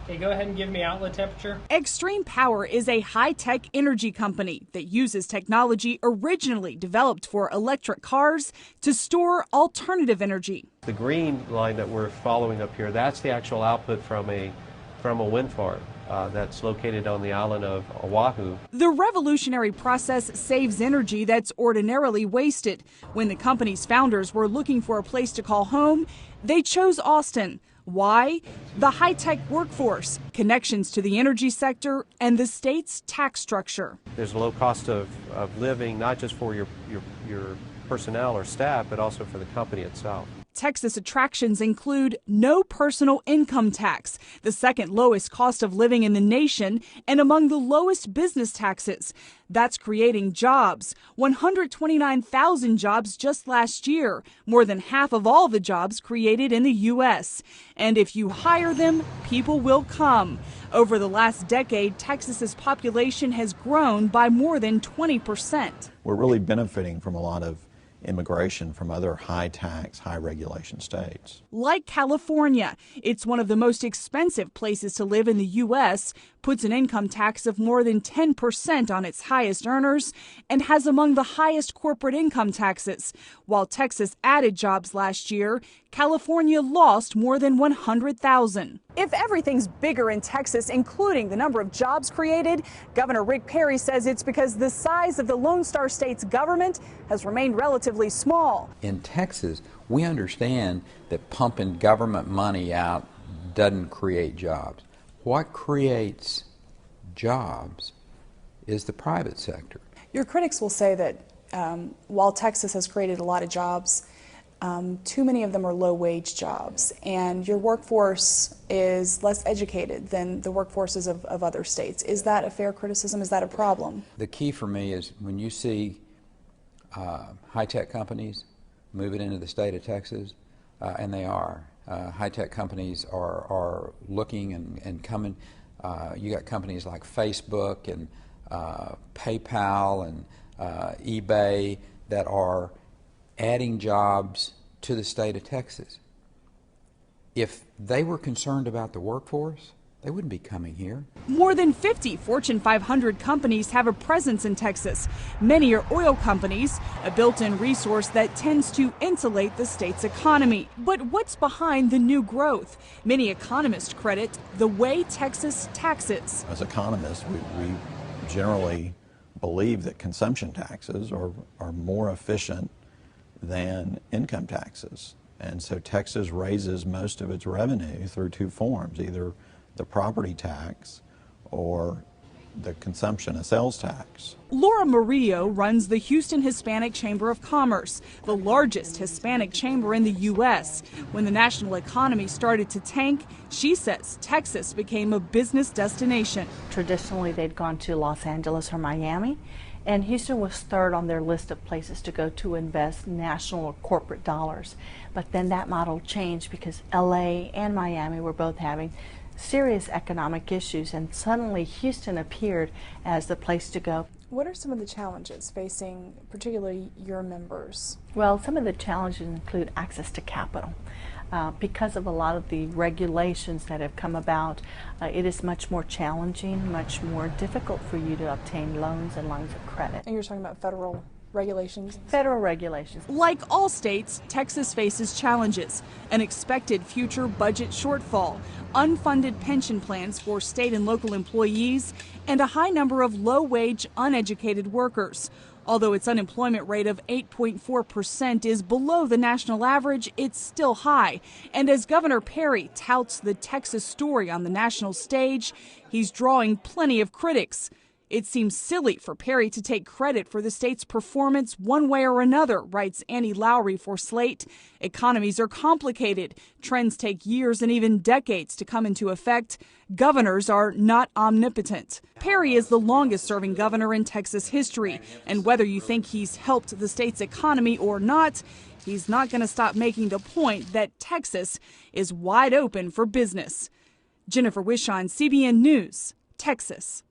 Okay, go ahead and give me outlet temperature. Extreme Power is a high-tech energy company that uses technology originally developed for electric cars to store alternative energy. The green line that we're following up here, that's the actual output from a wind farm that's located on the island of Oahu. The revolutionary process saves energy that's ordinarily wasted. When the company's founders were looking for a place to call home, they chose Austin. Why? The high-tech workforce, connections to the energy sector, and the state's tax structure. There's a low cost of living, not just for your personnel or staff, but also for the company itself. Texas attractions include no personal income tax, the second lowest cost of living in the nation, and among the lowest business taxes. That's creating jobs, 129,000 jobs just last year, more than half of all the jobs created in the U.S. And if you hire them, people will come. Over the last decade, Texas's population has grown by more than 20%. We're really benefiting from a lot of immigration from other high-tax, high-regulation states. Like California, it's one of the most expensive places to live in the U.S., puts an income tax of more than 10% on its highest earners, and has among the highest corporate income taxes. While Texas added jobs last year, California lost more than 100,000. If everything's bigger in Texas, including the number of jobs created, Governor Rick Perry says it's because the size of the Lone Star State's government has remained relatively small. In Texas, we understand that pumping government money out doesn't create jobs. What creates jobs is the private sector. Your critics will say that while Texas has created a lot of jobs, too many of them are low-wage jobs, and your workforce is less educated than the workforces of other states. Is that a fair criticism? Is that a problem? The key for me is when you see high-tech companies moving into the state of Texas, and they are. High-tech companies are looking and coming. You got companies like Facebook and PayPal and eBay that are adding jobs to the state of Texas. If they were concerned about the workforce, they wouldn't be coming here. More than 50 Fortune 500 companies have a presence in Texas. Many are oil companies, a built-in resource that tends to insulate the state's economy. But what's behind the new growth? Many economists credit the way Texas taxes. As economists, we generally believe that consumption taxes are more efficient than income taxes. And so Texas raises most of its revenue through two forms, either the property tax or the consumption and sales tax. Laura Murillo runs the Houston Hispanic Chamber of Commerce, the largest Hispanic chamber in the U.S. When the national economy started to tank, she says Texas became a business destination. Traditionally, they'd gone to Los Angeles or Miami, and Houston was third on their list of places to go to invest national or corporate dollars. But then that model changed because L.A. and Miami were both having serious economic issues, and suddenly Houston appeared as the place to go. What are some of the challenges facing particularly your members? Well, some of the challenges include access to capital. Because of a lot of the regulations that have come about, it is much more challenging, much more difficult for you to obtain loans and lines of credit. And you're talking about federal regulations? Federal regulations. Like all states, Texas faces challenges: an expected future budget shortfall, unfunded pension plans for state and local employees, and a high number of low-wage, uneducated workers. Although its unemployment rate of 8.4% is below the national average, it's still high. And as Governor Perry touts the Texas story on the national stage, he's drawing plenty of critics. It seems silly for Perry to take credit for the state's performance one way or another, writes Annie Lowry for Slate. Economies are complicated. Trends take years and even decades to come into effect. Governors are not omnipotent. Perry is the longest-serving governor in Texas history, and whether you think he's helped the state's economy or not, he's not going to stop making the point that Texas is wide open for business. Jennifer Wishon, CBN News, Texas.